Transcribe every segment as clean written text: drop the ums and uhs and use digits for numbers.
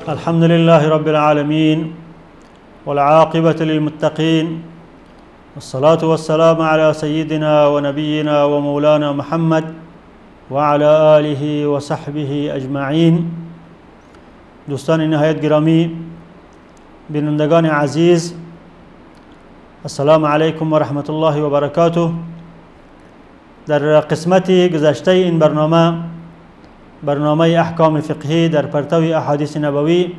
الحمد لله رب العالمين والعاقبة للمتقين والصلاة والسلام على سيدنا ونبينا ومولانا محمد وعلى آله وصحبه أجمعين. دوستان نهایت گرامی، بینندگان عزیز، السلام علیکم و رحمت الله و برکاته. در قسمت گذشته این برنامه احکام فقهی در پرتو احادیث نبوی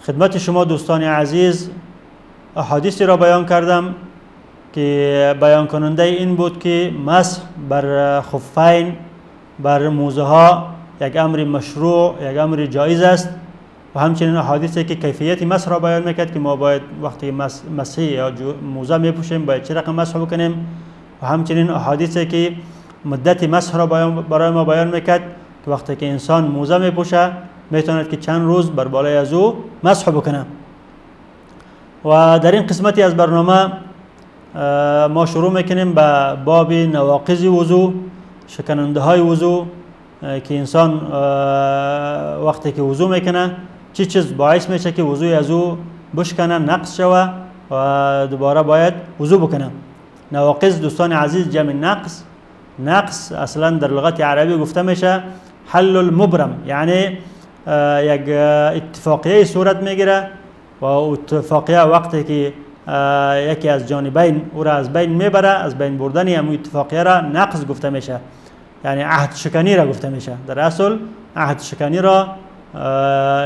خدمت شما دوستان عزیز احادیثی را بیان کردم که بیان کننده این بود که مسح بر خفین، بر موزه ها یک امر مشروع، یک امر جایز است و همچنین احادیثی که کیفیت مسح را بیان میکرد که ما باید وقتی مسح یا موزه میپوشیم باید چه رقم مسح بکنیم و همچنین احادیثی که مدت مسح را برای ما بیان میکرد که وقتی که انسان موزه میپوشه میتواند که چند روز بر بالای از او مسح بکنه. و در این قسمتی از برنامه ما شروع میکنیم به باب نواقض وضو، شکننده های وضو که انسان وقتی که وضو میکنه چی چیز باعث میشه که وضوی از او بشکنه، نقص شوه و دوباره باید وضو بکنه. نواقض دوستان عزیز جمع نقص اصلا در لغت عربی گفته میشه حل المبرم، یعنی یک اتفاقیه صورت میگیره و اتفاقیه وقتی که یکی از جانبین او را از بین میبره، از بین بردن همون اتفاقیه را نقص گفته میشه، یعنی عهد شکنی را گفته میشه. در اصل عهد شکنی را،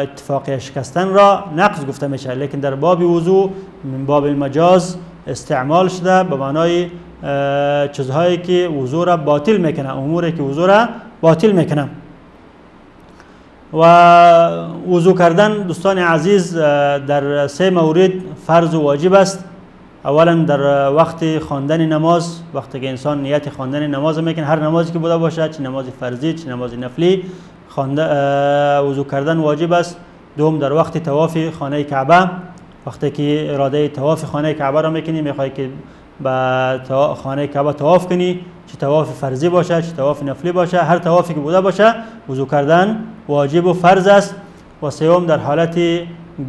اتفاقیه شکستن را نقص گفته میشه، لیکن در باب وضو من باب المجاز استعمال شده به معنای چیزهایی که وضو را باطل میکنه، اموری که وضو را باطل میکنه. و وضو کردن دوستان عزیز در سه مورد فرض و واجب است. اولا در وقت خواندن نماز، وقتی که انسان نیت خواندن نماز میکنه، هر نمازی که بوده باشه، چه نماز فرضی چه نماز نفلی، وضو کردن واجب است. دوم در وقت طواف خانه کعبه، وقتی که اراده طواف خانه کعبه را میکنی، میخوای که به خانه کعبه طواف کنی، چه طواف فرضی باشه چه طواف نفلی باشه، هر طوافی که بوده باشه وضو کردن واجب و فرض است. و سوم در حالت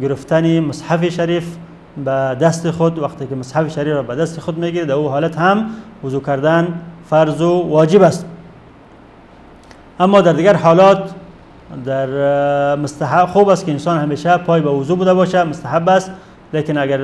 گرفتن مصحف شریف به دست خود، وقتی که مصحف شریف را به دست خود میگیری در او حالت هم وضو کردن فرض و واجب است. اما در دیگر حالات در مستحب خوب است که انسان همیشه پای به وضو بوده باشه، مستحب است. لیکن اگر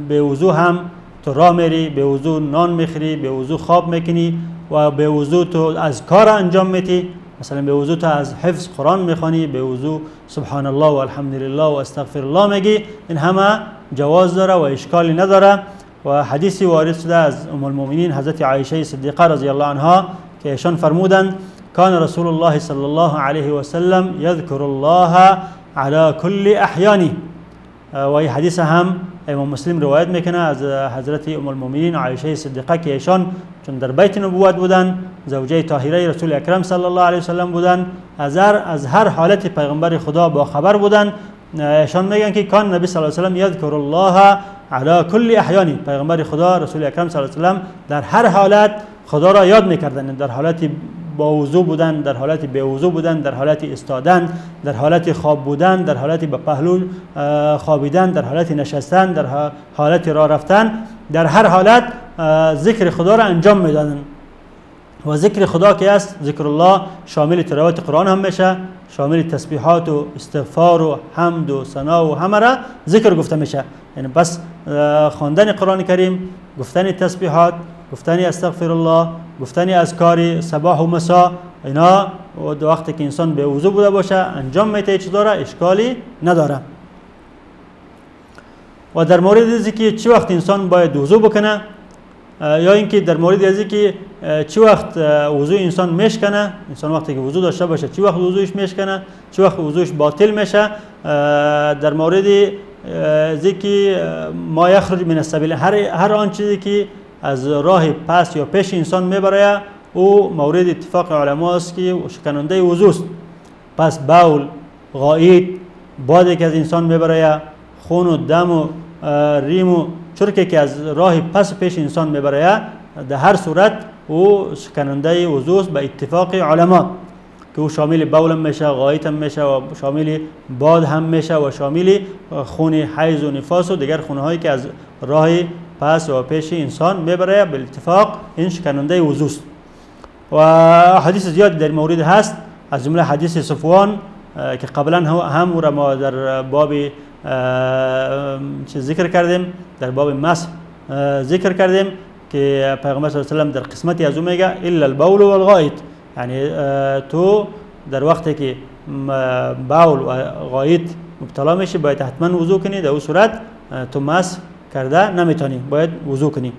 به وضو هم تو راه میری، به وضو نان میخوری، به وضو خواب میکنی و به وضو تو از کار انجام میدی، مثلا به وضو تو از حفظ قرآن میخوانی، به وضو سبحان الله و الحمدلله و استغفر الله میگی، این همه جواز داره و اشکالی نداره. و حدیثی وارد شده از ام المؤمنین حضرت عایشه صدیقه رضی الله عنها که ایشان فرمودند کان رسول الله صلی الله علیه و سلم یذکر الله علی کل احیانه. و این حدیث هم امام مسلم روایت میکنه از حضرت ام المؤمنین عایشه صدیقه که ایشان چون در بیت نبوت بودن، زوجه طاهره رسول اکرم صلی الله علیه و سلم بودن، از هر حالت پیغمبر خدا با خبر بودن. ایشان میگن که کان نبی صلی الله علیه و سلم یذکر الله علی کل احیانه، پیغمبر خدا رسول اکرم صلی الله علیه و سلم در هر حالت خدا را یاد میکردن، در حالت با وضو بودن، در حالت بی وضو بودن، در حالت استادن، در حالت خواب بودن، در حالت به پهلو خوابیدن، در حالت نشستن، در حالت راه رفتن، در هر حالت ذکر خدا را انجام میدادن. و ذکر خدا که است ذکر الله شامل تلاوت قرآن هم میشه، شامل تسبیحات و استغفار و حمد و ثنا و همه را ذکر گفته میشه. یعنی بس خواندن قرآن کریم، گفتن تسبیحات، گفتن استغفر الله، گفتن اذکار صباح و مسا، اینا وقتی که انسان به وضو بوده باشه انجام میده، چیز داره اشکالی نداره. و در مورد از که چه وقت انسان باید وضو بکنه، یا اینکه در مورد از که چه وقت وضو انسان میشکنه، انسان وقتی که وضو داشته باشه چه وقت وضوش میشکنه، چه وقت وضوش باطل میشه، در مورد از که ما یخرج من السبیل، هر آن چیزی که از راه پس یا پیش انسان میبره او مورد اتفاق علما است که شکننده وضو است. پس بول، غائط، بادی که از انسان میبره، خون و دم و ریم و چرکی که از راه پس پیش انسان میبره، در هر صورت او شکننده وضو است به اتفاق علما. که او شامل بول هم میشه، غایط هم میشه و شامل باد هم میشه و شامل خون حیض و نفاس و دیگر خونه هایی که از راه پس و پیش انسان میبره. به اتفاق این شکننده وضو است. و حدیث زیاد در مورد هست، از جمله حدیث صفوان که قبلا هم را ما در باب ذکر کردیم، در باب مسح ذکر کردیم که پیغمبر صلی الله علیه و سلم در قسمتی از اون میگه الا البول والغائط، یعنی تو در وقتی که بول و غائط مبتلا میشی باید حتما وضو کنی، در اون صورت تو مسح کرده نمیتونی، باید وضو کنی.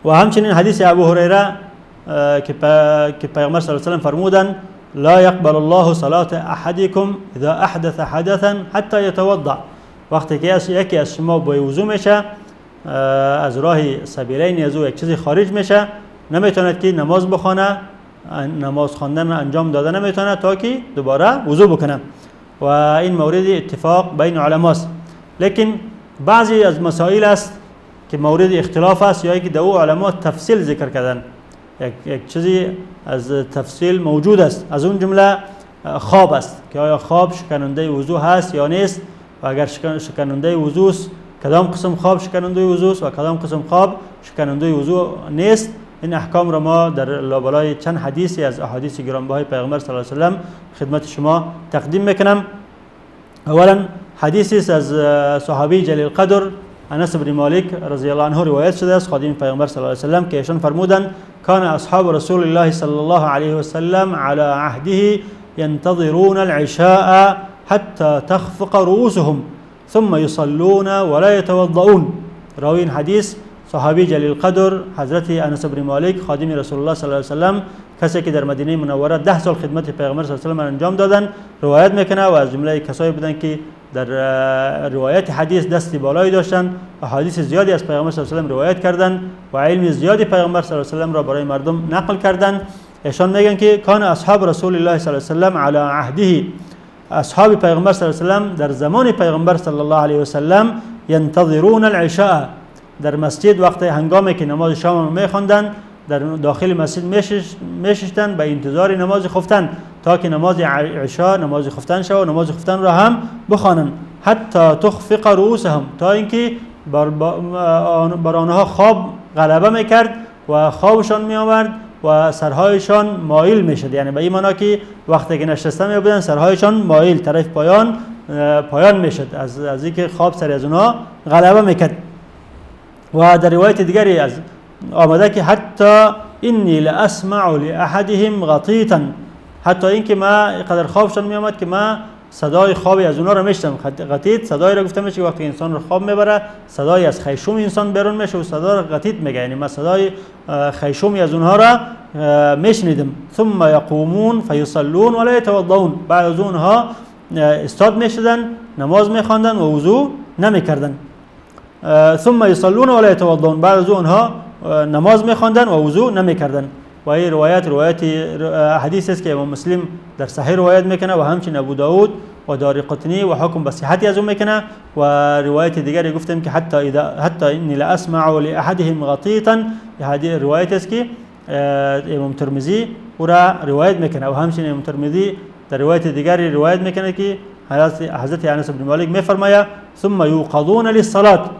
و همچنین حدیث ابو هریره که پیغمبر صلی الله علیه و سلم فرمودن لا يقبل الله صلاة احدكم اذا احدث حدثا حتى يتوضا، وقتی که یکی از شما با وضو میشه از راه سبیلین از یک چیزی خارج میشه نمیتوند که نماز بخونه، نماز خواندن انجام داده نمیتونه تا که دوباره وضو بکنه. و این مورد اتفاق بین علماست. لیکن بعضی از مسائل است که مورد اختلاف است یا که دو علما تفصیل ذکر کردن، یک چیزی از تفصیل موجود است. از اون جمله خواب است که آیا خواب شکننده وضو هست یا نیست، و اگر شکننده وضو است کدام قسم خواب شکننده وضو است و کدام قسم خواب شکننده وضو نیست. این احکام را ما در لابلای چند حدیثی از احادیث گرانبهای پیغمبر صلی الله علیه و سلم خدمت شما تقدیم میکنم. اولا حدیثی است از صحابی جلیل قدر انس بن مالک رضی الله عنه روایت شده است، خادم پیغمبر صلی الله علیه و سلم، که ایشان فرمودند کان اصحاب رسول الله صلی الله علیه و سلم علی عهده ينتظرون العشاء حتى تخفق رؤوسهم ثم يصلون ولا يتوضؤون. راوی این حدیث صحابی جلیل قدر حضرت انس بن مالک خادم رسول الله صلی الله علیه و سلم، کسی که در مدینه منوره 10 سال خدمت پیغمبر صلی الله علیه و سلم انجام دادن، روایت میکنه و از جمله کسایی بودن که در روایت حدیث دستی بالایی داشتن، احادیث زیادی از پیغمبر صلی الله علیه و سلم روایت کردن و علم زیادی پیغمبر صلی الله علیه و سلم را برای مردم نقل کردن. ایشان میگن که کان اصحاب رسول الله صلی الله علیه و سلم علی عهده، اصحاب پیغمبر صلی الله علیه و سلم در زمان پیغمبر صلی الله علیه و سلم ينتظرون العشاء، در مسجد وقتی هنگامی که نماز شام میخواندن در داخل مسجد میشستند به انتظار نماز خفتن تا که نماز عشاء نماز خفتن شود و نماز خفتن را هم بخوانند. حتی تخفق رؤوسهم، تا اینکه بر آنها خواب غلبه میکرد و خوابشان میآورد و سرهایشان مایل میشد، یعنی به این معنا که وقتی که نشسته می بودن سرهایشان مایل طرف پایان میشد از اینکه خواب سر از اونها غلبه میکرد. و در روایت دیگری از آمده که حتی اینی لاسمع لاحدهم غطیطا، حتی اینکه ما قدر خوابشان می آمد که ما صدای خوابی از اونها را میشتم. غطیط صدای را گفته میشه که وقتی انسان رو خواب میبره صدای از خیشوم انسان بیرون میشه و صدا را غطیط میگه، یعنی ما صدای خیشومی از اونها را میشنیدم. ثم یقومون فیصلون ولا یتوضؤون، بعد از اونها استاد میشدن نماز میخواندن و وضو نمیکردن. ثم یصلون ولا یتوضؤون، بعد از اونها نماز میخواندن و وضو نمیکردن. و این روایت حدیث است که امام مسلم در صحیح روایت میکنه و همچنین ابو داود و دارقطنی و حکم به صحتی از اون میکنه. و روایت دیگری گفتم که حتی انی لاسمع لاحدهم غطیطا، هذه روایت است که امام ترمذی او را روایت میکنه و همچنین امام ترمذی در روایت دیگری روایت میکنه که حضرت انس بن مالک میفرماید ثم یوقظون للصلاه،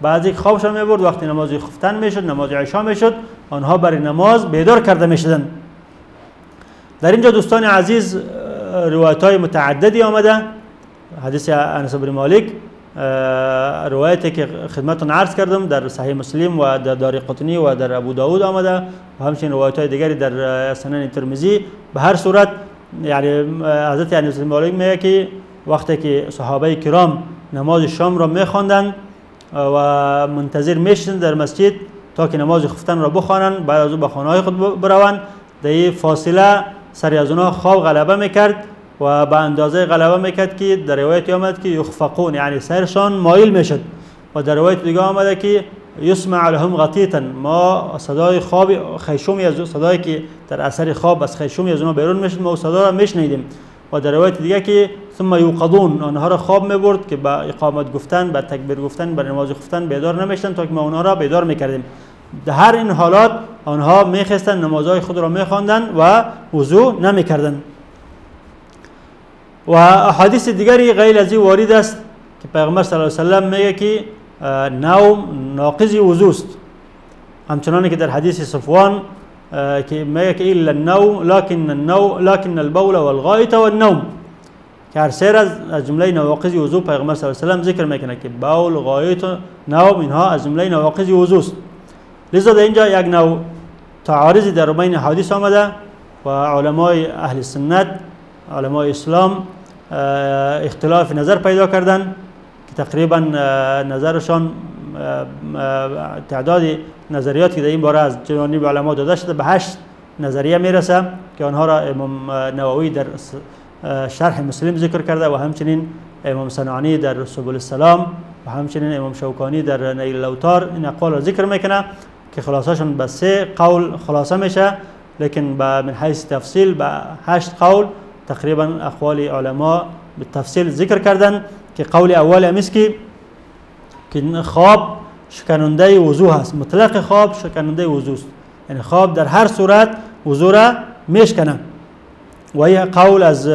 بعضی خوابشان میبرد وقتی نماز خفتن میشد نماز عشا میشد آنها برای نماز بیدار کرده میشدن. در اینجا دوستان عزیز روایت های متعددی آمده. حدیث انس بن مالک روایتی که خدمتتون عرض کردم در صحیح مسلم و در دارقطنی و در ابو داود آمده و همچنین روایت های دیگری در سنن ترمذی. به هر صورت یعنی حضرت انس بن مالک میگه که وقتی که صحابه کرام نماز شام را میخواندند و منتظر میشدند در مسجد تا که نماز خفتن را بخوانند، بعد از او به خانه‌های خود بروند، در این فاصله سری از اونها خواب غلبه میکرد و به اندازه غلبه میکرد که در روایت آمد که یخفقون، یعنی سرشان مایل میشد. و در روایت دیگه آمده که یسمع لهم غطیطا، ما صدای خواب خیشومی از صدایی که در اثر خواب از خیشومی از اونها بیرون میشد ما صدا را میشنیدیم. و در روایت دیگه که ثم یوقظون، آنها را خواب میبرد که با اقامت گفتن با تکبیر گفتن با نماز خفتن بیدار نمیشدن تا که ما اونها را بیدار میکردیم. در هر این حالات آنها میخستند نمازهای خود را میخواندند و وضو نمیکردند. و احادیث دیگری غیر از این وارد است که پیغمبر صلی الله علیه و سلم میگه که نوم ناقض وضو است. همچنانه که در حدیث صفوان که میگه که الا النوم لكن البول والغائط والنوم، که هر سیر از جمله نواقض وضو پیغمبر صلی الله علیه و سلم ذکر میکنه که بول، غائط و نوم اینها از جمله نواقض وضو است. لذا در اینجا یک نوع تعارضی در بین حدیث آمده و علمای اهل سنت، علمای اسلام اختلاف نظر پیدا کردند که تقریبا نظرشان تعداد نظریاتی که در این باره از جانب علما داده شده به 8 نظریه میرسه که آنها را امام نووی در شرح مسلم ذکر کرده و همچنین امام صنعانی در سبل السلام و همچنین امام شوکانی در نیل الاوطار این اقوال را ذکر میکنه که خلاصهشون به 3 قول خلاصه میشه، لیکن من حیث تفصیل به 8 قول تقریبا اقوال علما به تفصیل ذکر کردن که قول اول امیست که خواب شکننده وضو هست، مطلق خواب شکننده وضو است، یعنی خواب در هر صورت وضو را میشکنه. و این قول از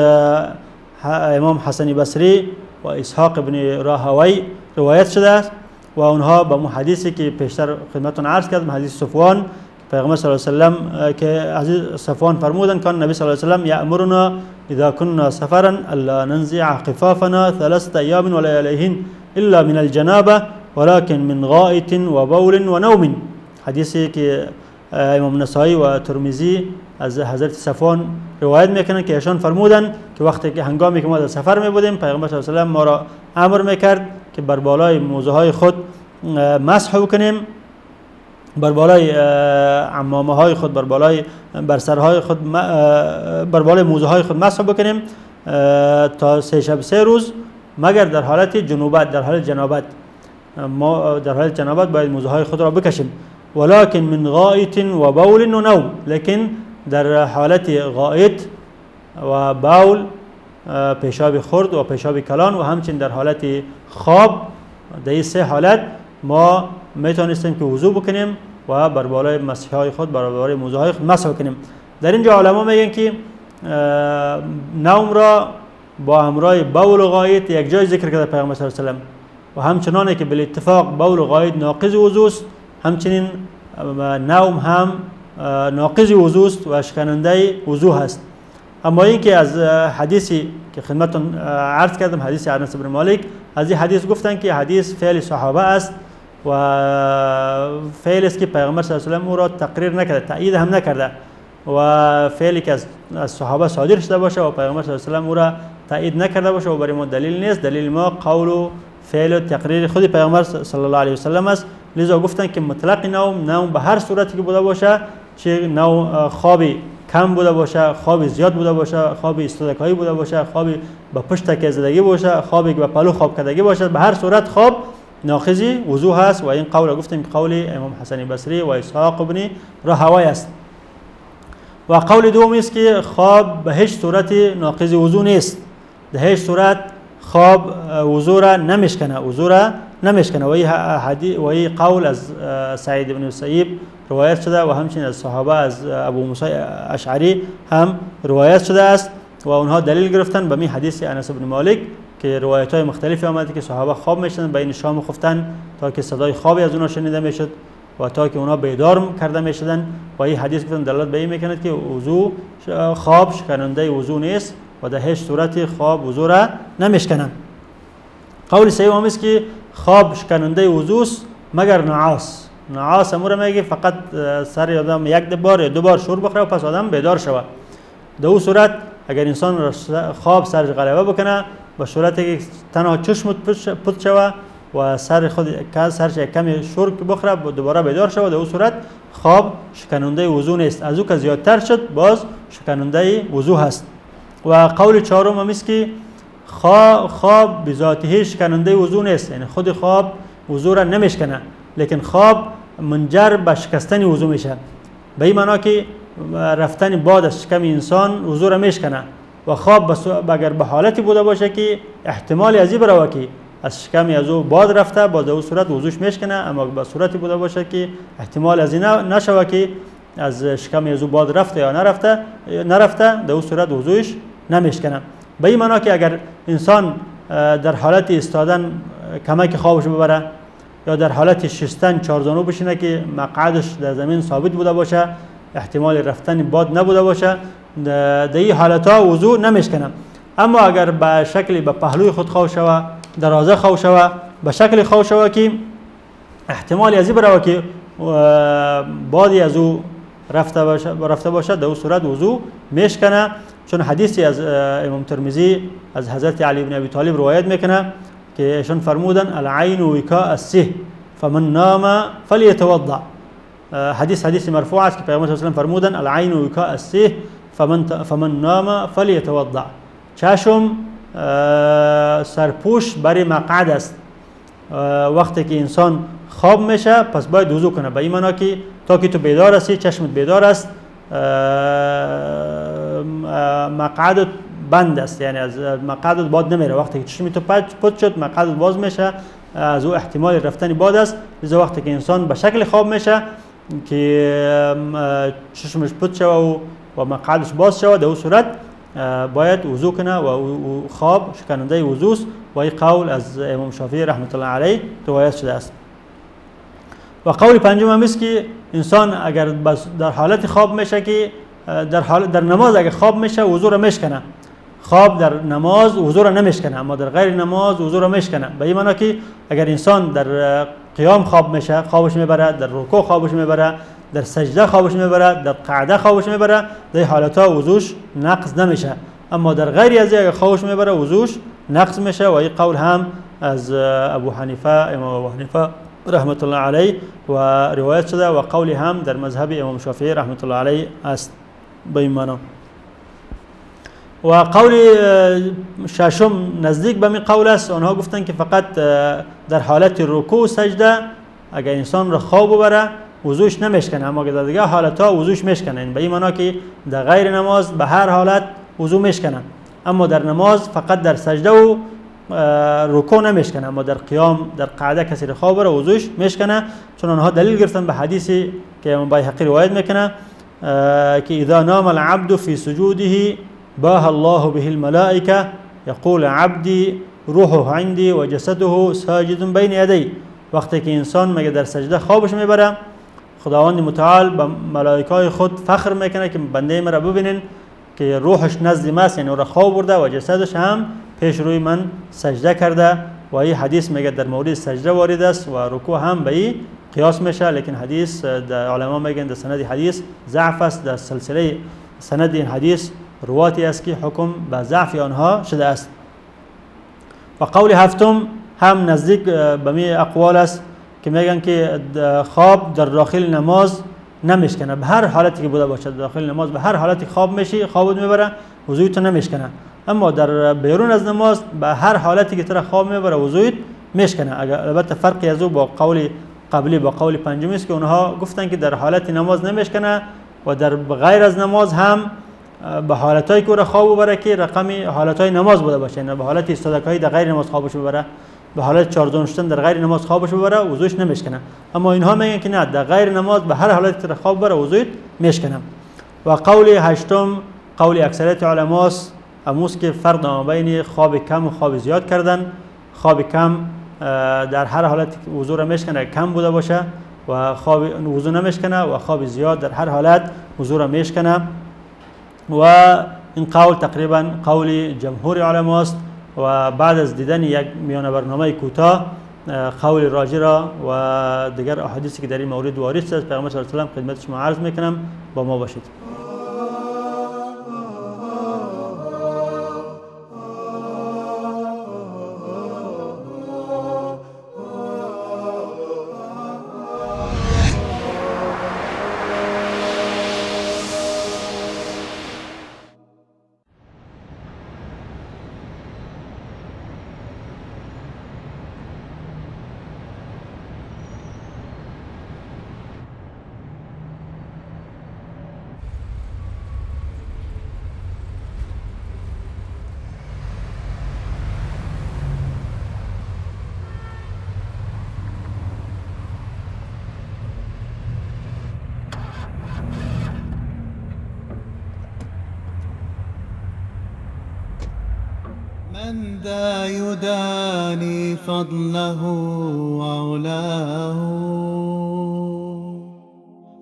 امام حسن بصری و اسحاق ابن راهوی روایت شده است و اونها با حدیثی که پیشتر خدمتتون عرض کردم، حدیث صفوان پیغمبر صلی الله علیه و سلم که عزیز صفوان فرمودند که نبی صلی الله علیه و سلم یأمرنا اذا كنا سفرا الا ننزع خفافنا 3 ایام ولياليهن الا من الجنابه ولكن من غائط و بول و نوم. حدیثی که امام نسائی و ترمذی از حضرت صفوان روایت میکنند که ایشان فرمودند که وقتی که هنگامی که ما در سفر می بودیم پیغمبر صلی الله علیه و سلم ما را امر میکرد که بر بالای موزه های خود مسح بکنیم، بر بالای عمامه های خود، بر سرهای خود، بر بالای موزه های خود مسح بکنیم تا 3 شب 3 روز، مگر در حالت جنوبت، در حالت جنابت. ما در حالت جنابت باید موزه های خود را بکشیم. ولكن من غائط و بول و نوم، لیکن در حالت غائط و بول پیشاب خرد و پیشاب کلان و همچنین در حالت خواب، در این 3 حالت ما میتونستیم که وضو بکنیم و بر بالای مسح های خود، بر بالای موزه های خود مسح کنیم. در اینجا علما میگن که نوم را با همراه بول و غائط یک جای ذکر کرده پیغمبر صلی الله علیه و سلم و همچنانه که به اتفاق بول و غائط ناقض وضو است، همچنین نوم هم ناقض وضو است و شکننده وضو هست. اما این که از حدیثی که خدمتتون عرض کردم، حدیث انس بن مالک، از این حدیث گفتن که حدیث فعل صحابه است و فعل است که پیغمبر صلی الله علیه و سلم او را تقریر نکرده، تایید هم نکرده و فعلی که از صحابه صادر شده باشه و پیغمبر صلی الله علیه و سلم او را تایید نکرده باشه و برای ما دلیل نیست. دلیل ما قول و فعل و تقریر خود پیغمبر صلی الله علیه و سلم است. لذا گفتن که مطلق نوم به هر صورتی که بوده باشه، چه نوم خوابی کم بوده باشه، خوابی زیاد بوده باشه، خوابی استادکایی بوده باشه، خوابی با پشت تکیه زدگی باشه، خوابی که با پلو خواب کردگی باشه، به هر صورت خواب ناقض وضو هست و این قول را گفتیم که قول امام حسن بصری و اسحاق ابن راهوی است. و قول دوم است که خواب به هیچ صورت ناقض وضو نیست، به هیچ صورت خواب وضو را نمیشکنه و این قول از سعید بن مسیب روایت شده و همچنین از صحابه از ابو موسی اشعری هم روایت شده است و اونها دلیل گرفتن به این حدیث انس بن مالک که روایت های مختلفی آمده که صحابه خواب میشدن، بین شام خفتن تا که صدای خوابی از اونها شنیده میشد و تا که اونها بیدار کرده میشدن و این حدیث گفتن دلالت به این میکند که وضو خواب شکننده وضو نیست و در هیچ صورتی خواب وضو را نمیشکنه. قول سوم است که خواب شکننده وضو است مگر نعاس امور میگه فقط سر آدم 1 بار یا 2 بار شور بخوره و پس آدم بیدار شود. در اون صورت اگر انسان خواب سرش غلبه بکنه به صورتی که تنها چشم پوت شود و سرش کمی شور بخوره و دوباره بیدار شود، در اون صورت خواب شکننده وضو نیست. از او که زیادتر شد باز شکننده وضو هست. و قول چهارم هم است که خواب به ذاته شکننده وضو نیست، یعنی خود خواب وضو را نمیشکنه، لیکن خواب منجر به شکستن وضو میشه، به این معنا که رفتن باد از شکم انسان وضو را میشکنه و خواب اگر به حالتی بوده باشه که احتمال ازی برای که از شکمی از او باد رفته، با در صورت وضوش میشکنه. اما به صورتی بوده باشه که احتمال از این نشوه که از شکمی از او باد رفته یا نرفته، در اون صورت وضوش نمیشکنه. به این معنا که اگر انسان در حالت ایستادن کمک خوابش ببره یا در حالت شستن چارزانو بشینه که مقعدش در زمین ثابت بوده باشه، احتمال رفتن باد نبوده باشه، در این حالت ها وضو نمیشکنه. اما اگر به شکلی به پهلوی خود خواب شوه، درازه خواب شوه، به شکل خواب شوه که احتمال از این بره که بادی از او رفته باشه، در اون صورت وضو میشکنه. چون حدیثی از امام ترمذی از حضرت علی بن ابی طالب روایت میکنه که ایشون فرمودن العین وکاء السه فمن نام فلیتوضا. حدیث مرفوع است که پیامبر صلی الله علیه و آله فرمودن العین وکاء السه فمن نام فلیتوضا. چشم سرپوش برای مقعد است. وقتی که انسان خواب میشه پس باید وضو کنه. به این معنا که تا که تو بیدار هستی، چشمت بیدار است، مقعدت بند است، یعنی از مقعدت باد نمیره. وقتی که چشمی تو پد شد مقعدت باز میشه، از او احتمال رفتن باد است. لذا وقتی که انسان به شکل خواب میشه که چشمش پد شود و مقعدش باز شود، در اون صورت باید وضو کنه و خواب شکننده وضو است. و این قول از امام شافعی رحمت الله علیه روایت شده است. و قول پنجم هم است که انسان اگر در حالت خواب میشه که در نماز اگر خواب میشه وضو را میشکنه. خواب در نماز وضو را نمیشکنه، اما در غیر نماز وضو را میشکنه. به این معنی که اگر انسان در قیام خواب میشه، خوابش میبره، در رکوع خوابش میبره، در سجده خوابش میبره، در قعده خوابش میبره، در حالت ها وضوش نقض نمیشه. اما در غیر از اگر خوابش میبره وضوش نقض میشه. و این قول هم از ابو حنیفه، امام ابو حنیفه رحمت الله علیه و روایت شده و قولی هم در مذهب امام شافعی رحمت الله علیه است. به این معنا و قول ششم نزدیک به می قول است. آنها گفتن که فقط در حالت رکوع و سجده اگر انسان را خواب ببره وضوش نمیشکنه، اما در دیگه حالت ها وضوش میشکنه. به این معنا که در غیر نماز به هر حالت وضو میشکنه، اما در نماز فقط در سجده و رکوع نمیشکنه. اما در قیام، در قعده کسی را خواب ببره وضوش میشکنه. چون آنها دلیل گرفتن به حدیثی که امام بیهقی روایت میکنه که اذا نام العبد في سجوده باه الله به الملائکه یقول عبدی روحه عندي و جسده ساجد بین یدی. وقتی که انسان مگه در سجده خوابش میبره، خداوند متعال به ملائکه خود فخر میکنه که بنده مرا ببینین که روحش نزد من است، یعنی او را خواب برده و جسدش هم پیش روی من سجده کرده. و این حدیث میگه در مورد سجده وارد است و رکوع هم به این قیاس میشه. لیکن حدیث در علما میگن در سند حدیث ضعف است. در سلسله سند این حدیث رواتی است که حکم به ضعف آنها شده است. و قول هفتم هم نزدیک به می اقوال است که میگن که خواب در داخل نماز نمیشکنه. به هر حالتی که بوده باشه داخل نماز، به هر حالتی خواب میشی، خوابت میبره، وضویت نمیشکنه. اما در بیرون از نماز به هر حالتی که تو خواب میبره وضویت میشکنه. البته فرقی از او با قول قبلی با قول پنجمی است که اونها گفتن که در حالت نماز نمیشکنه و در غیر از نماز هم به حالتایی که خواب ببره که رقمی حالتای نماز بوده باشه، نه به حالت استادکایی در غیر نماز خوابش ببره، به حالت چارزون شدن در غیر نماز خوابش ببره وضوش نمیشکنه. اما اینها میگن که نه، در غیر نماز به هر حالتی که خواب ببره وضویت میشکنه. و قول هشتم قول اکثریت علماست اموس که فرق بین خواب کم و خواب زیاد کردن. خواب کم در هر حالتی که وضو را میشکنه کم بوده باشه و خواب وضو نمیشکنه، و خواب زیاد در هر حالت وضو را میشکنه. و این قول تقریبا قول جمهور علماست و بعد از دیدن یک میانه برنامه کوتاه قول راجی را و دیگر احادیثی که در این مورد وارد است پیامبر صلی الله علیه و آله خدمت شما عرض میکنم. با ما باشید. من ذا يداني فضله وعلاه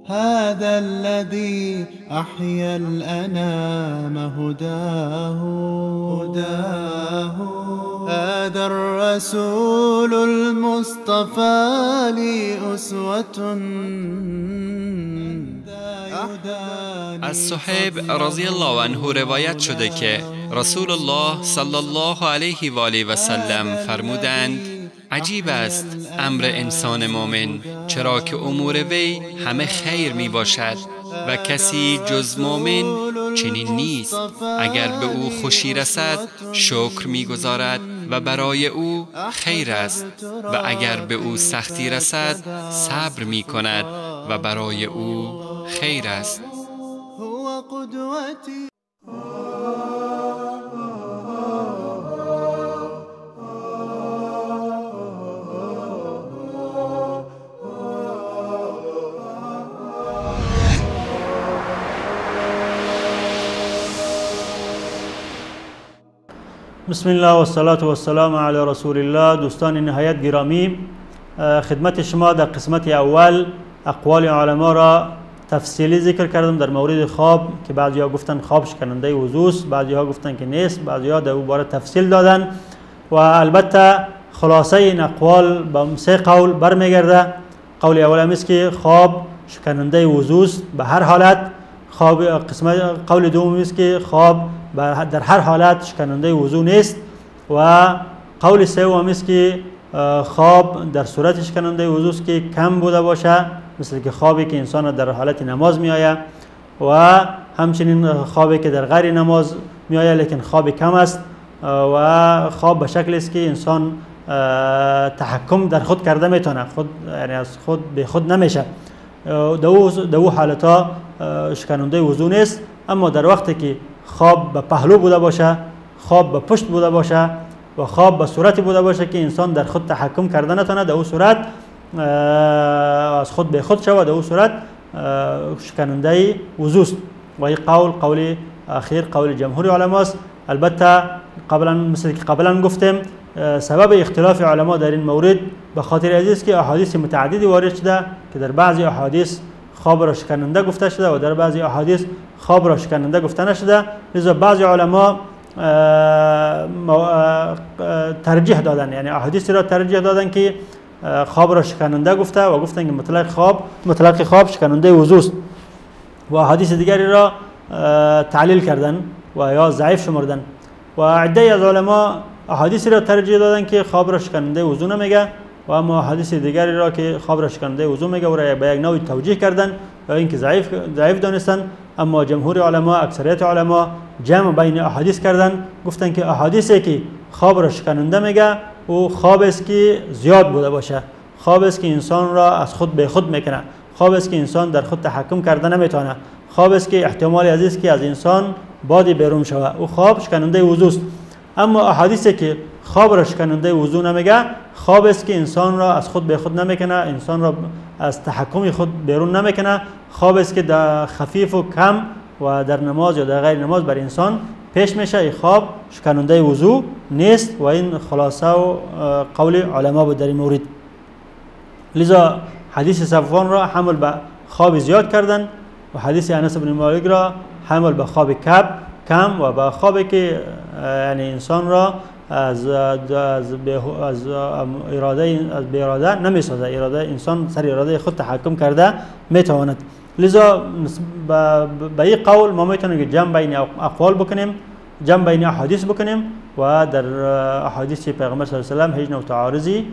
هذا الذي أحيا الأنام هداه هذا الرسول المصطفى لي أسوة. از صهیب رضی الله عنه روایت شده که رسول الله صلی الله علیه و آله و سلم فرمودند عجیب است امر انسان مؤمن، چرا که امور وی همه خیر می باشد و کسی جز مؤمن چنین نیست. اگر به او خوشی رسد شکر می گذارد و برای او خیر است و اگر به او سختی رسد صبر می کند و برای او خیر است. هو قدوتي. بسم الله و الصلاة و السلام علی رسول الله. دوستان نهایت گرامی، خدمت شما در قسمت اول اقوال علما را تفصیلی ذکر کردم در مورد خواب که بعضی ها گفتن خواب شکننده وضو است، بعضی ها گفتن که نیست، بعضی ها در او باره تفصیل دادن و البته خلاصه این اقوال به سه قول برمیگرده. قول اول است که خواب شکننده وضو است به هر حالت. قول دوم است که خواب در هر حالت شکننده وضو نیست و قول سوم است که خواب در صورت شکننده وضو است که کم بوده باشه، مثل که خوابی که انسان در حالت نماز می آید و همچنین خوابی که در غیر نماز می آید لیکن خواب کم است و خواب به شکلی است که انسان تحکم در خود کرده میتونه، یعنی از خود به خود نمیشه. دو حالتا شکننده وضو نیست. اما در وقتی که خواب به پهلو بوده باشه، خواب به پشت بوده باشه و خواب به صورتی بوده باشه که انسان در خود تحکم کرده نتونه، در او صورت از خود به خود شود، در او صورت شکننده وضو است. و این قول اخیر قول جمهور علما است. البته مثل که قبلا گفتیم سبب اختلاف علما در این مورد به خاطر است که احادیث متعددی وارد شده که در بعضی احادیث خواب را شکننده گفته شده و در بعضی احادیث خواب را شکننده گفته نشده. لذا بعضی علما ترجیح دادن، یعنی احادیث را ترجیح دادن که خواب را شکننده گفته و گفتن که مطلق خواب شکننده وضو است و احادیث دیگری را تعلیل کردن و یا ضعیف شمردن. و عده از علما احادیث را ترجیح دادن که خواب را شکننده وضو نمیگه و اما احادیث دیگری را که خواب را شکننده وضو میگه و را به یک نوع توجیه کردن یا اینکه ضعیف دانستن. اما جمهور علما، اکثریت علما جمع بین احادیث کردن، گفتن که احادیثی که خواب را شکننده میگه او خواب است که زیاد بوده باشه، خواب است که انسان را از خود به خود میکنه، خواب است که انسان در خود تحکم کرده نمیتونه، خواب است که احتمال است که از انسان بادی بیرون شود، او خواب شکننده وضو است. اما احادیثی که خواب را شکننده وضو نمیگه خواب است که انسان را از خود به خود نمیکنه، انسان را از تحکم خود بیرون نمیکنه، خواب است که در خفیف و کم و در نماز یا در غیر نماز بر انسان پیش میشه. این خواب شکننده وضو نیست و این خلاصه و قول علما بود در این مورد. لذا حدیث صفوان را حمل به خواب زیاد کردن و حدیث انس بن مالک را حمل به خواب کم و به خوابی که یعنی انسان را از اراده نمیسازه، انسان سر اراده خود تحکم کرده میتواند. لذا به این قول ما میتونیم که جمع بین اقوال بکنیم، جمع بین احادیث بکنیم و در احادیث پیغمبر صلی الله علیه و هیچ نوع تعارضی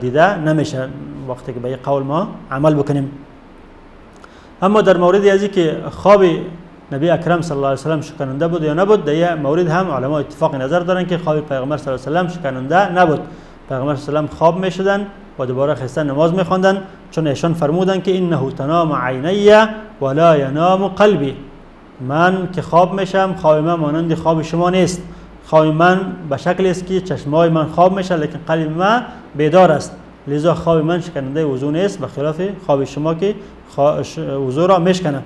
دیده نمیشه وقتی که به این قول ما عمل بکنیم. اما در مورد ازی که خواب نبی اکرم صلی الله علیه و سلم شکننده بود یا نبود، در این مورد هم علما اتفاق نظر دارن که خواب پیغمبر صلی الله علیه و سلم شکننده نبود. پیغمبر صلی الله علیه و سلم خواب میشدن و دوباره خسته نماز میخواندن، چون ایشان فرمودن که انه تنام عینی ولا ینام قلبی، من که خواب میشم خواب من مانند خواب شما نیست، خواب من به شکلی است که چشمای من خواب میشه لیکن قلب من بیدار است، لذا خواب من شکننده وضو نیست به خلاف خواب شما که وضو را میشکنه.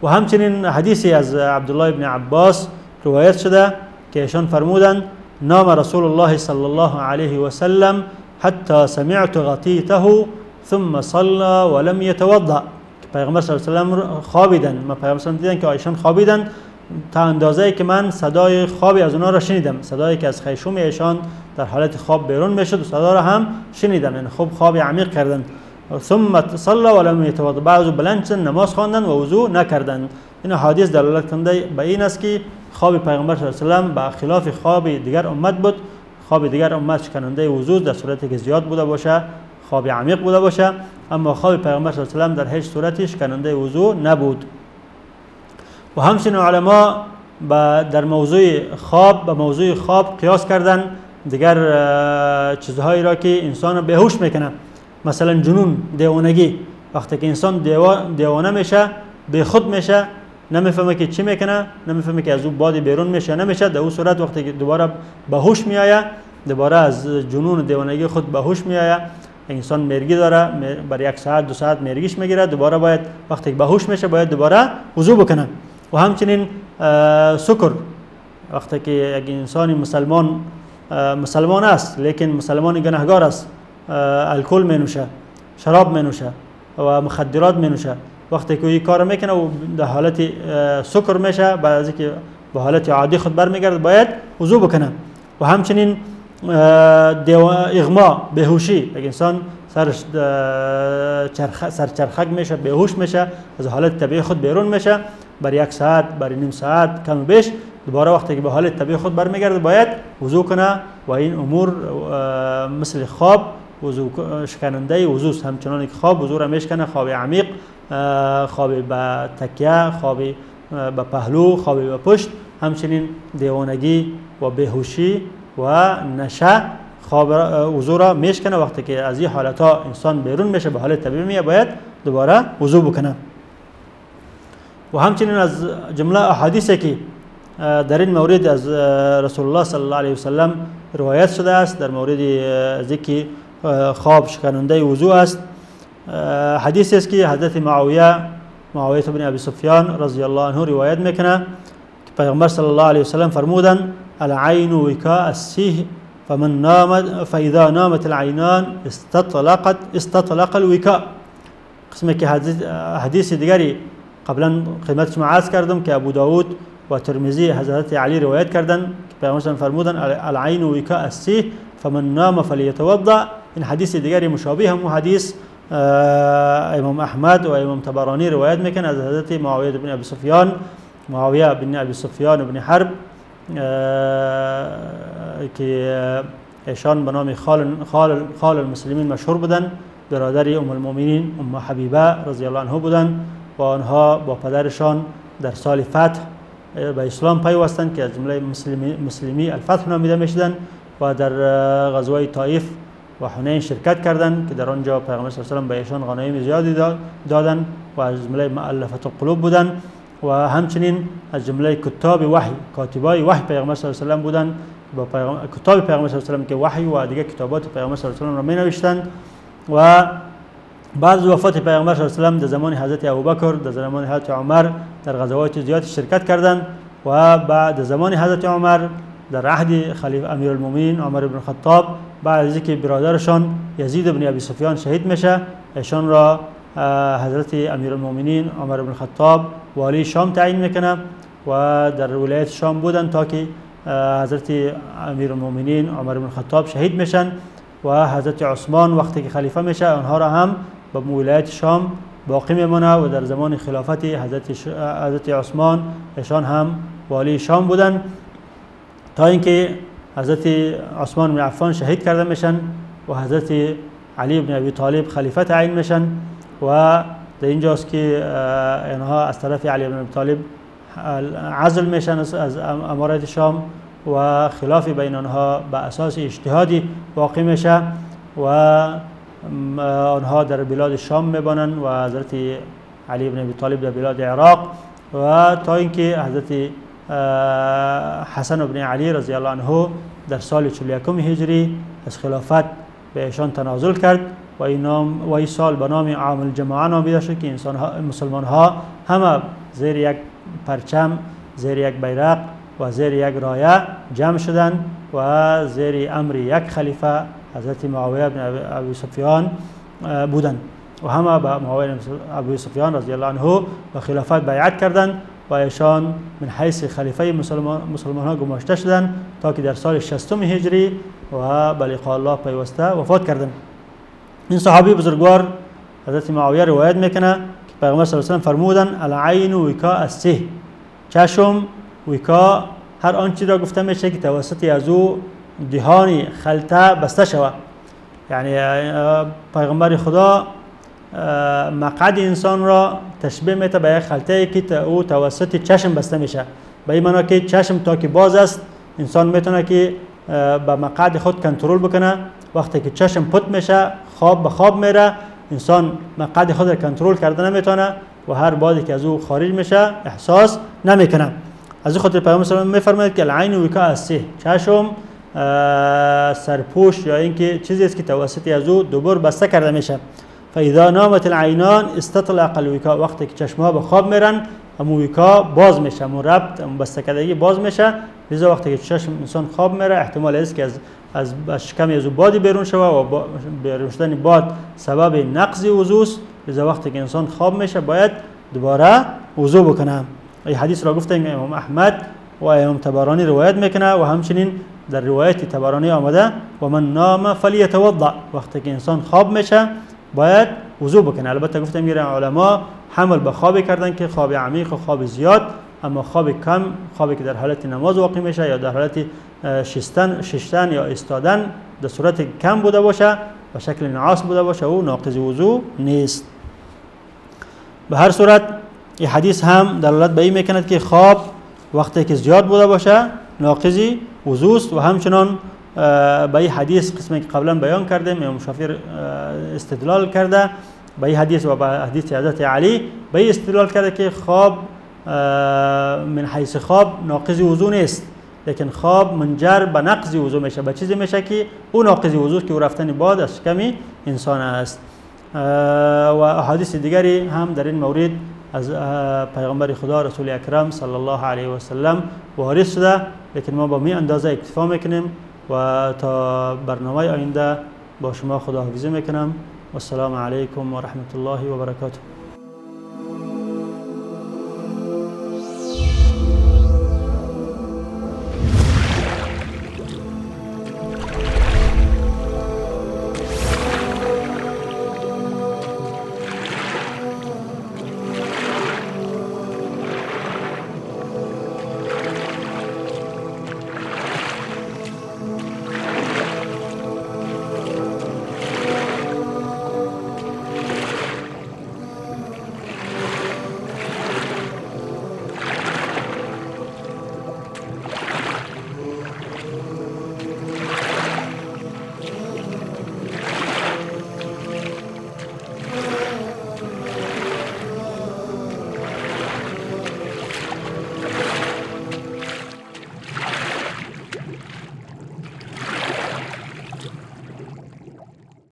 و همچنین حدیثی از عبدالله ابن عباس روایت شده که ایشان فرمودند نام رسول الله صلی الله علیه و سلم حتی سمعت غطیته ثم صلى ولم يتوضأ. پیغمبر صلی الله علیه و سلم خوابیدن، ما پیغمبر صلی الله علیه و دیدن که ایشان خوابیدن تا اندازه‌ای که من صدای خوابی از اونها را شنیدم، صدایی که از خیشوم ایشان در حالت خواب بیرون میشد و صدا را هم شنیدم، یعنی خواب عمیق کردن. ثم صلى ولم يتوضأ، بعض بلند شدن نماز خواندن و وضو نکردند. این حدیث دلالت کننده به این است که خواب پیغمبر صلی الله علیه و سلم به خلاف خواب دیگر امت بود. خواب دیگر امت شکننده وضو در صورتی که زیاد بوده باشه، خواب عمیق بوده باشه، اما خواب پیغمبر صلی الله علیه و سلم در هیچ صورتی شکننده وضو نبود. و همچنین علما در موضوع خواب به موضوع خواب قیاس کردن دیگر چیزهایی را که انسان را بیهوش میکنه، مثلا جنون، دیوانگی. وقتی که انسان دیوانه میشه، به خود میشه، نمیفهمه که چی میکنه، نمیفهمه که از اون بادی بیرون میشه نمیشه، در اون صورت وقتی که دوباره به هوش میآید، دوباره از جنون و دیوانگی خود به هوش میآید، انسان مرگی داره، برای 1 ساعت 2 ساعت مرگیش میگیره، دوباره باید وقتی که به هوش میشه باید دوباره وضو بکنه. و همچنین سکر، وقتی که یک انسان مسلمان است لیکن مسلمان گناهگار است، الکل می نوشه، شراب می نوشه و مخدرات می نوشه، وقتی که این کار میکنه و در حالت سکر میشه، بعد از اینکه به حالت عادی خود برمیگرده باید وضو بکنه. و همچنین اغما، بیهوشی، یک انسان سرچرخک میشه، بیهوش میشه، از حالت طبیعی خود بیرون میشه، برای 1 ساعت، برای نیم ساعت کم و بیش، دوباره وقتی که به حالت طبیعی خود برمیگرده باید وضو کنه. و این امور مثل خواب وضو شکننده وضو، همچنان که خواب وضو را میشکنه، خواب عمیق، خواب به تکیه، خواب به پهلو، خواب به پشت، همچنین دیوانگی و بیهوشی و نشه خواب وضو را میشکنه. وقتی که از این حالت ها انسان بیرون میشه، به حالت طبیعی میاد، باید دوباره وضو بکنه. و همچنین از جمله احادیثی که در این مورد از رسول الله صلی الله علیه و سلم روایت شده است در مورد ذکر خواب شکننده وضو است، حدیثی است که حضرت معاویه بن ابی سفیان رضی الله عنه روایت میکنه که پیغمبر صلی الله علیه و سلم فرمودند: العین وکاء السیه فاذا نامت العینان استطلق الوکاء. قسمی که حدیث دیگری قبلا خدمت شما عرض کردم که ابو داود و ترمذی حضرت علی روایت کردند که پیغمبر صلی الله علیه و سلم فرمودند: العین وکاء السیه فمن نام فلیتوضأ. این حدیث دیگری مشابه هم حدیث امام احمد و امام طبرانی روایت میکنه از حضرت معاویه بن ابی سفیان بن حرب که ایشان به نام خال المسلمین مشهور بودند، برادری ام المؤمنین ام حبیبه رضی الله عنها بودند و آنها با پدرشان در سال فتح به اسلام پیوستند که از جمله مسلمی الفتح نامیده میشدند و در غزوه طائف و حنین شرکت کردند که در آنجا پیغمبر صلی الله علیه و سلم به ایشان غنایم زیادی دادند و از جمله مؤلفه القلوب بودند و همچنین از جمله کتاب وحی، کاتبای وحی پیغمبر صلی الله علیه و سلم بودند، با کتاب پیغمبر صلی الله علیه و سلم که وحی و دیگر کتابات پیغمبر صلی الله علیه و سلم را می نوشتند. و بعد از وفات پیغمبر صلی الله علیه و سلم در زمان حضرت ابوبکر، در زمان حضرت عمر در غزوات زیاد شرکت کردند و بعد زمان حضرت عمر در عهد خلیفه امیرالمومنین عمر بن الخطاب، بعد از اینکه برادرشان یزید بن ابی سفیان شهید میشه، ایشان را حضرت امیرالمومنین عمر بن الخطاب والی شام تعیین میکنه و در ولایت شام بودن تا که حضرت امیرالمومنین عمر بن الخطاب شهید میشن و حضرت عثمان وقتی که خلیفه میشه آنها را هم به ولایت شام باقی میمونه و در زمان خلافت حضرت عثمان ایشان هم والی شام بودن تا اینکه حضرت عثمان بن عفان شهید کرده میشن و حضرت علی بن ابی طالب خلیفه تعیین میشن و در اینجاست که اینها از طرف علی بن ابی طالب عزل میشن از امارت شام و خلاف بین آنها به اساس اجتهادی واقع میشه و آنها در بلاد شام میبانند و حضرت علی بن ابی طالب در بلاد عراق و تا اینکه حضرت حسن بن علی رضی الله عنه در سال 41 هجری از خلافت به ایشان تنازل کرد و این سال به نام عام الجماعه نامیده شد که مسلمان ها همه زیر یک پرچم، زیر یک بیرق و زیر یک رایه جمع شدند و زیر امر یک خلیفه حضرت معاویه بن ابی سفیان بودند و همه به معاویه بن ابی سفیان رضی الله عنه و خلافت بیعت کردند و ایشان من حیث خلیفه مسلمان ها گماشته شدند تا که در سال 60 هجری و به لقاء الله پیوسته وفات کردند. این صحابی بزرگوار حضرت معاویه روایت میکنه که پیغمبر صلی الله علیه و سلم فرمودند العین وکاء السه، چشم وکا هر آنچه را گفته میشه که توسط از او دهان خلطه بسته شود. یعنی پیغمبر خدا مقعد انسان را تشبیه میته به یک خلطه که او توسط چشم بسته میشه، به این معنی که چشم تا که باز است انسان میتونه که به مقعد خود کنترل بکنه. وقتی که چشم پت میشه خواب به خواب میره، انسان مقعد خود را کنترل کرده نمیتونه و هر بادی که از او خارج میشه احساس نمیکنه. از این خاطر پیامبر صلی الله علیه و آله میفرماید که العین وکاء السه، چشم سرپوش یا اینکه چیزی است که توسط از او دوبار بسته کرده میشه. فاذا نامت العینان استطلق الوکاء، وقتی که چشمها به خواب میرن همون وکاء باز میشه، همون ربط همون بسته کردگی باز میشه. لذا وقتی که چشم انسان خواب میره احتمال است که از شکمی از بادی بیرون شوه و بیرون شدن باد سبب نقض وضو است. لذا وقتی که انسان خواب میشه باید دوباره وضو بکنه. این حدیث را گفتیم امام احمد و امام طبرانی روایت میکنه و همچنین در روایت طبرانی آمده و من نام فلیتوضا، وقتی که انسان خواب میشه باید وضو بکنه. البته گفتم میرن علما حمل به خواب کردن که خواب عمیق و خواب زیاد، اما خواب کم، خوابی که در حالت نماز واقع میشه یا در حالت ششتن یا استادن در صورت کم بوده باشه و شکل نعاس بوده باشه او ناقض وضو نیست. به هر صورت این حدیث هم دلالت به این میکند که خواب وقتی که زیاد بوده باشه ناقض وضو است و همچنان به این حدیث قسمی که قبلا بیان کردیم امام شافعی استدلال کرده به این حدیث و به حدیث حضرت علی به این استدلال کرده که خواب من حیث خواب ناقض وضو نیست، لیکن خواب منجر به نقض وضو میشه، به چیزی میشه که او ناقض وضو که او رفتن باد از شکم انسان است. و احادیث دیگری هم در این مورد از پیغمبر خدا رسول اکرم صلی الله علیه و سلم وارد شده، لیکن ما با می اندازه اکتفا میکنیم و تا برنامه آینده با شما خداحافظی میکنم. و السلام علیکم و رحمت الله و برکاته.